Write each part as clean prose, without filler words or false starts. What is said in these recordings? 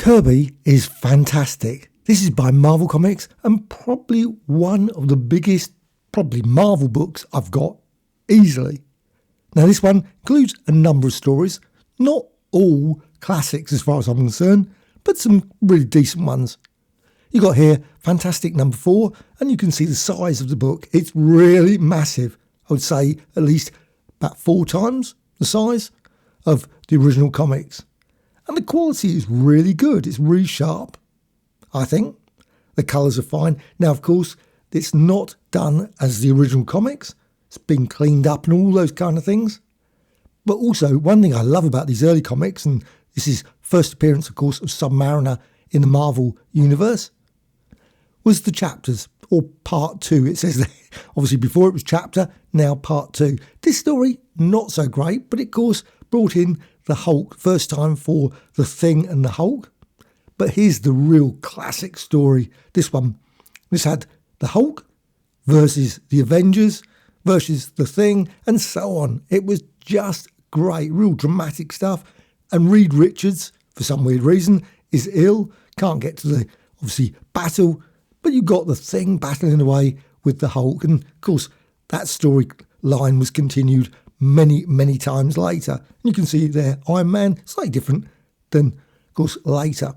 Kirby Is Fantastic. This is by Marvel Comics and probably one of the biggest, probably Marvel books I've got, easily. Now this one includes a number of stories, not all classics as far as I'm concerned, but some really decent ones. You got here Fantastic number 4, and you can see the size of the book. It's really massive. I would say at least about 4 times the size of the original comics. And the quality is really good. It's really sharp, I think. The colours are fine. Now, of course, it's not done as the original comics. It's been cleaned up and all those kind of things. But also, one thing I love about these early comics, and this is first appearance, of course, of Submariner in the Marvel universe, was the chapters, or part 2. It says, obviously before it was chapter, now part 2. This story, not so great, but it, of course, brought in the Hulk, first time for the Thing and the Hulk. But here's the real classic story. This had the Hulk versus the Avengers versus the Thing and so on. It was just great, real dramatic stuff. And Reed Richards, for some weird reason, is ill, can't get to the, obviously, battle, but you got the Thing battling away with the Hulk. And of course, that storyline was continued many, many times later. And you can see there, Iron Man, slightly different than, of course, later.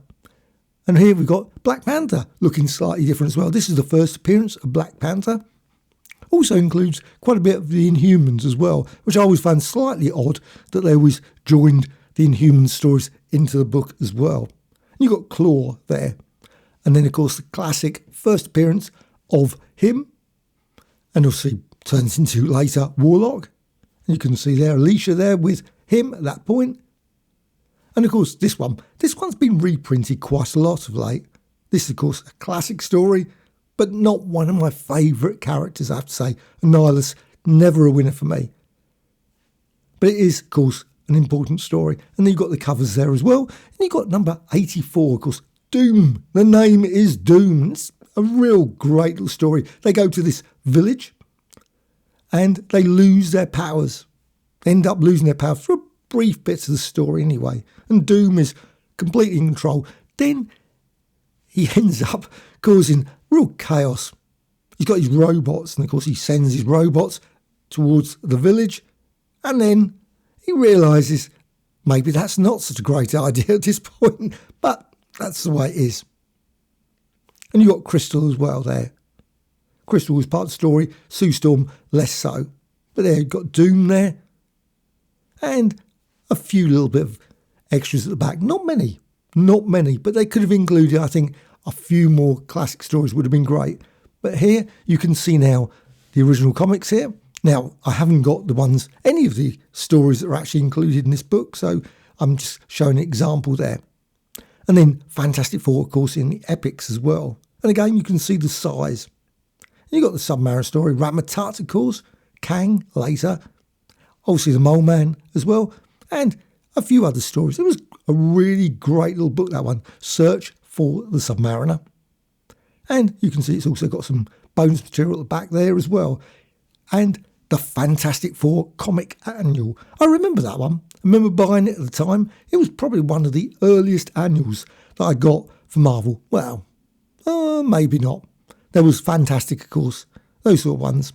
And here we've got Black Panther, looking slightly different as well. This is the first appearance of Black Panther. Also includes quite a bit of the Inhumans as well, which I always found slightly odd that they always joined the Inhuman stories into the book as well. And you've got Claw there. And then, of course, the classic first appearance of him, and obviously turns into later Warlock. And you can see there Alicia there with him at that point. And of course this one's been reprinted quite a lot of late. This is of course a classic story, but not one of my favourite characters, I have to say. Annihilus, never a winner for me. But it is of course an important story. And then you've got the covers there as well. And you've got number 84, of course, Doom. The name is Doom. It's a real great little story. They go to this village and they lose their powers. They end up losing their powers for a brief bit of the story anyway. And Doom is completely in control. Then he ends up causing real chaos. He's got his robots, and of course he sends his robots towards the village. And then he realises maybe that's not such a great idea at this point, but that's the way it is. And you've got Crystal as well there. Crystal was part of the story, Sue Storm less so. But there you've got Doom there. And a few little bit of extras at the back. Not many, but they could have included, I think, a few more classic stories would have been great. But here you can see now the original comics here. Now, I haven't got any of the stories that are actually included in this book, so I'm just showing an example there. And then Fantastic Four, of course, in the epics as well. And again, you can see the size. You've got the Submariner story, Ramatat, of course, Kang later, obviously the Mole Man as well, and a few other stories. It was a really great little book, that one, Search for the Submariner. And you can see it's also got some bonus material at the back there as well. And the Fantastic Four comic annual. I remember that one. I remember buying it at the time. It was probably one of the earliest annuals that I got for Marvel. Well, maybe not. There was Fantastic, of course, those sort of ones.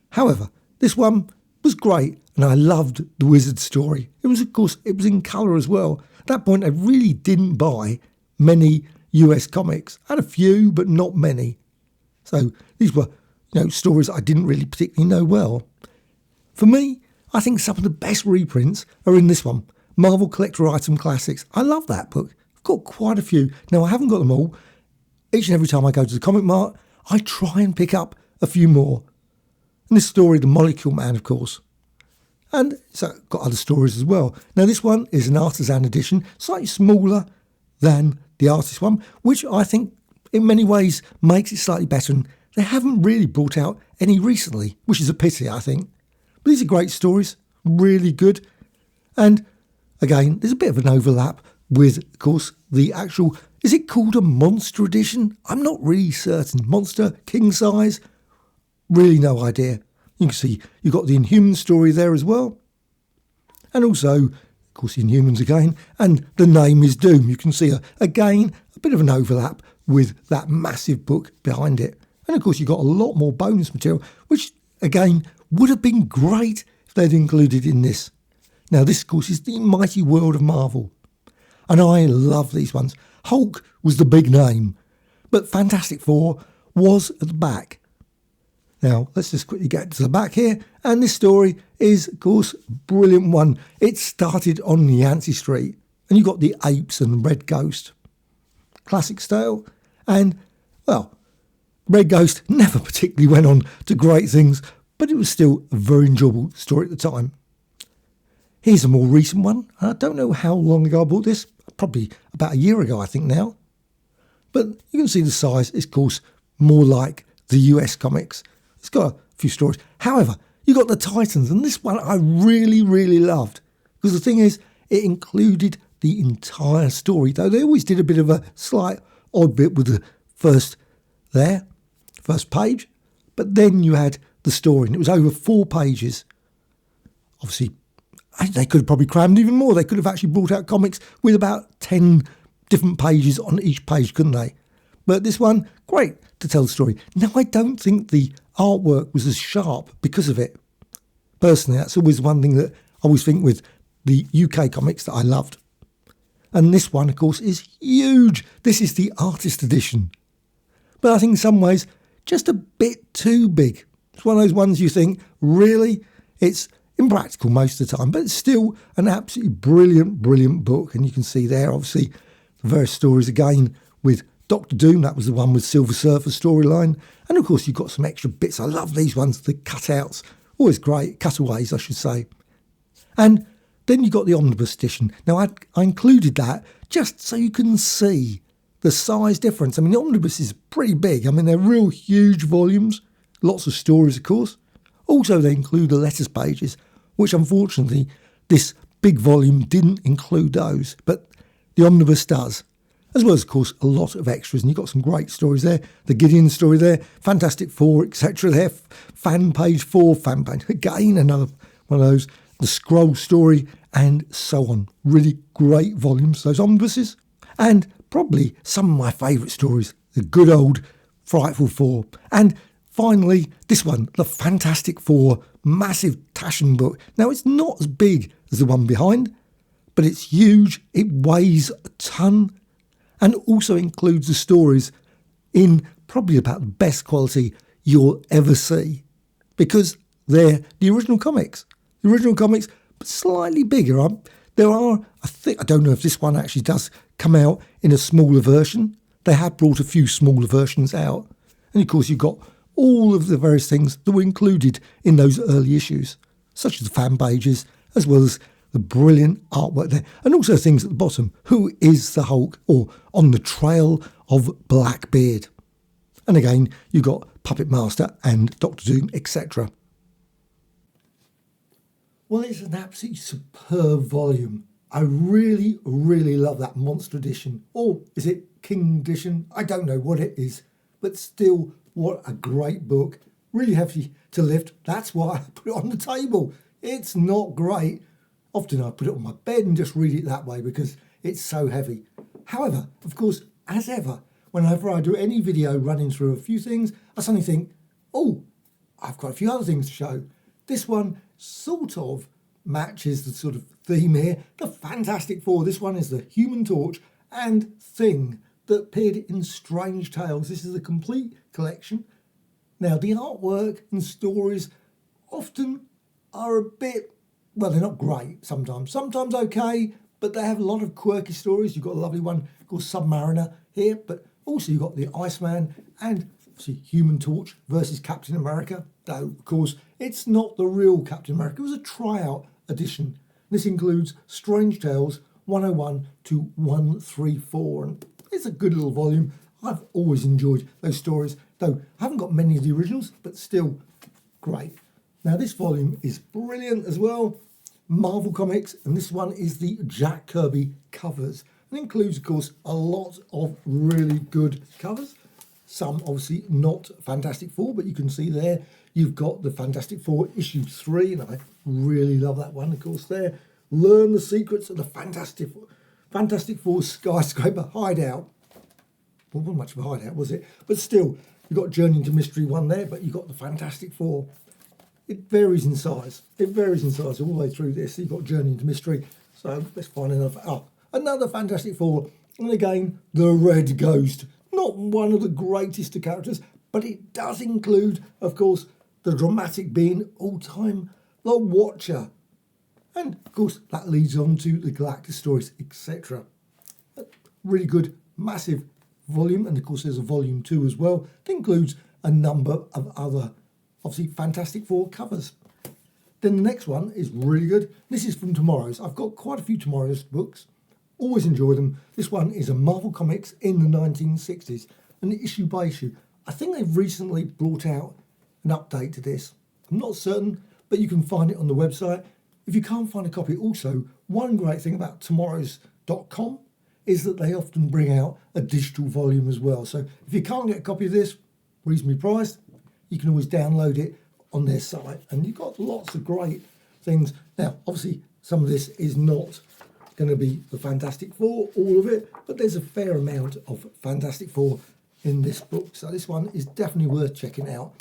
However, this one was great, and I loved the Wizard story. It was, of course, it was in colour as well. At that point, I really didn't buy many US comics. I had a few, but not many. So these were, stories I didn't really particularly know well. For me, I think some of the best reprints are in this one, Marvel Collector Item Classics. I love that book. I've got quite a few. Now, I haven't got them all. Each and every time I go to the Comic Mart, I try and pick up a few more. And this story, The Molecule Man, of course. And so got other stories as well. Now, this one is an artisan edition, slightly smaller than the artist one, which I think in many ways makes it slightly better. And they haven't really brought out any recently, which is a pity, I think. But these are great stories, really good. And again, there's a bit of an overlap with, of course, the actual, is it called a Monster Edition? I'm not really certain. Monster, king size, really no idea. You can see you've got the Inhuman story there as well. And also course, Inhumans again, and the name is Doom. You can see, again, a bit of an overlap with that massive book behind it. And, of course, you've got a lot more bonus material, which, again, would have been great if they'd included in this. Now, this, of course, is the mighty world of Marvel. And I love these ones. Hulk was the big name, but Fantastic Four was at the back. Now, let's just quickly get to the back here. And this story is, of course, a brilliant one. It started on Yancey Street. And you've got the apes and Red Ghost. Classic style. And, well, Red Ghost never particularly went on to great things, but it was still a very enjoyable story at the time. Here's a more recent one. I don't know how long ago I bought this. Probably about a year ago, I think now. But you can see the size is, of course, more like the US comics. It's got a few stories. However, you got the Titans, and this one I really, really loved. Because the thing is, it included the entire story, though they always did a bit of a slight odd bit with the first page. But then you had the story, and it was over 4 pages. Obviously, they could have probably crammed even more. They could have actually brought out comics with about 10 different pages on each page, couldn't they? But this one, great to tell the story. Now, I don't think the artwork was as sharp because of it. Personally, that's always one thing that I always think with the UK comics that I loved. And this one, of course, is huge. This is the artist edition. But I think in some ways, just a bit too big. It's one of those ones you think, really? It's impractical most of the time, but it's still an absolutely brilliant, brilliant book. And you can see there, obviously, the various stories again with Dr. Doom. That was the one with Silver Surfer storyline. And, of course, you've got some extra bits. I love these ones, the cutouts. Always great. Cutaways, I should say. And then you got the omnibus edition. Now, I included that just so you can see the size difference. I mean, the omnibus is pretty big. I mean, they're real huge volumes. Lots of stories, of course. Also, they include the letters pages, which unfortunately this big volume didn't include those, but the omnibus does. As well as, of course, a lot of extras, and you've got some great stories there. The Gideon story there, Fantastic Four, etc. there, fan page 4, fan page, again, another one of those, the Scroll story, and so on. Really great volumes, those omnibuses. And probably some of my favourite stories, the good old Frightful Four. And finally, this one, the Fantastic Four, massive Taschen book. Now, it's not as big as the one behind, but it's huge. It weighs a ton and also includes the stories in probably about the best quality you'll ever see because they're the original comics. The original comics, but slightly bigger. There are, I don't know if this one actually does come out in a smaller version. They have brought a few smaller versions out. And, of course, you've got all of the various things that were included in those early issues, such as the fan pages, as well as the brilliant artwork there. And also things at the bottom. Who is the Hulk? Or On the Trail of Blackbeard. And again, you've got Puppet Master and Dr. Doom, etc. Well, it's an absolutely superb volume. I really, really love that Monster Edition. Or is it King Edition? I don't know what it is. But still, what a great book. Really heavy to lift. That's why I put it on the table. It's not great. Often I put it on my bed and just read it that way because it's so heavy. However, of course, as ever, whenever I do any video running through a few things, I suddenly think, oh, I've got a few other things to show. This one sort of matches the sort of theme here. The Fantastic Four. This one is the Human Torch and Thing that appeared in Strange Tales. This is a complete collection. Now, the artwork and stories often are a bit, well, they're not great sometimes. Sometimes okay, but they have a lot of quirky stories. You've got a lovely one called Submariner here, but also you've got the Iceman and obviously Human Torch versus Captain America. Though, of course, it's not the real Captain America. It was a tryout edition. This includes Strange Tales 101 to 134. And it's a good little volume. I've always enjoyed those stories, though I haven't got many of the originals, but still great. Now, this volume is brilliant as well. Marvel Comics, and this one is the Jack Kirby covers. It includes, of course, a lot of really good covers. Some, obviously, not Fantastic Four, but you can see there you've got the Fantastic Four issue 3, and I really love that one, of course, there, learn the secrets of the Fantastic Four skyscraper hideout. Well, wasn't much of a hideout, was it? But still, you've got Journey into Mystery one there, but you've got the Fantastic Four. It varies in size. It varies in size all the way through this. You've got Journey into Mystery. So let's find another Fantastic Four. And again, the Red Ghost. Not one of the greatest of characters, but it does include, of course, the dramatic being all-time the Watcher. And, of course, that leads on to the Galactus stories, etc. Really good, massive volume. And, of course, there's a volume 2 as well. That includes a number of other, obviously, Fantastic Four covers. Then the next one is really good. This is from Tomorrow's. I've got quite a few Tomorrow's books. Always enjoy them. This one is a Marvel Comics in the 1960s, an issue by issue. I think they've recently brought out an update to this. I'm not certain, but you can find it on the website. If you can't find a copy, also, one great thing about tomorrows.com is that they often bring out a digital volume as well. So if you can't get a copy of this, reasonably priced, you can always download it on their site. And you've got lots of great things. Now, obviously, some of this is not going to be the Fantastic Four, all of it, but there's a fair amount of Fantastic Four in this book. So this one is definitely worth checking out.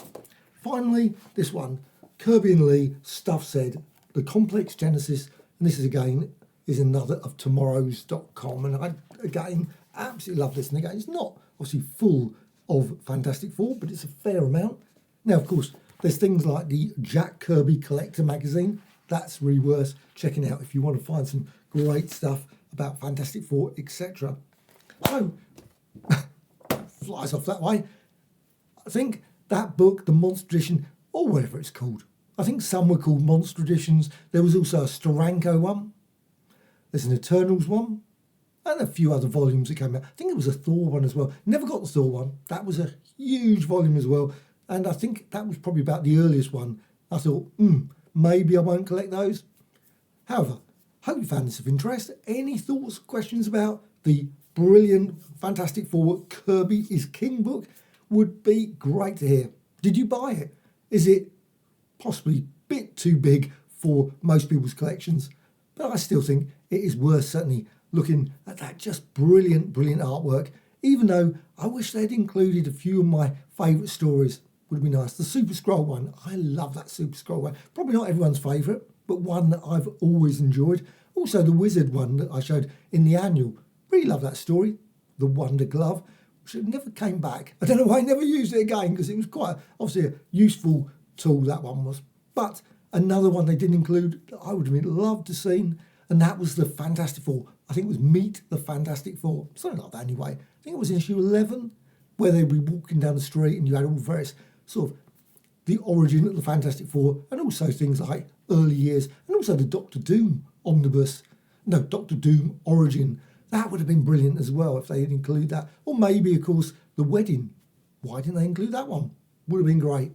Finally, this one, Kirby and Lee, Stuff Said, The Complex Genesis, and this is again is another of tomorrows.com, and I again absolutely love this. And again, it's not obviously full of Fantastic Four, but it's a fair amount. Now, of course, there's things like the Jack Kirby Collector magazine. That's really worth checking out if you want to find some great stuff about Fantastic Four, etc. So, flies off that way. I think that book, The Monster Edition, or whatever it's called, I think some were called Monster Editions. There was also a Steranko one. There's an Eternals one. And a few other volumes that came out. I think there was a Thor one as well. Never got the Thor one. That was a huge volume as well. And I think that was probably about the earliest one. I thought, maybe I won't collect those. However, hope you found this of interest. Any thoughts, questions about the brilliant Fantastic Four Kirby is King book? Would be great to hear. Did you buy it? Is it possibly a bit too big for most people's collections? But I still think it is worth certainly looking at that just brilliant, brilliant artwork, even though I wish they'd included a few of my favourite stories. Would be nice. The Super Scroll one, I love that Super Scroll one. Probably not everyone's favourite, but one that I've always enjoyed. Also the Wizard one that I showed in the annual. Really love that story. The Wonder Glove, which never came back. I don't know why I never used it again, because it was quite obviously a useful tool, that one was. But another one they didn't include that I would have loved to have seen, and that was the Fantastic Four. I think it was Meet the Fantastic Four. Something like that anyway. I think it was issue 11, where they'd be walking down the street and you had all various sort of the origin of the Fantastic Four, and also things like early years, and also the Doctor Doom omnibus. No, Doctor Doom origin. That would have been brilliant as well if they had included that. Or maybe, of course, the wedding. Why didn't they include that one? Would have been great.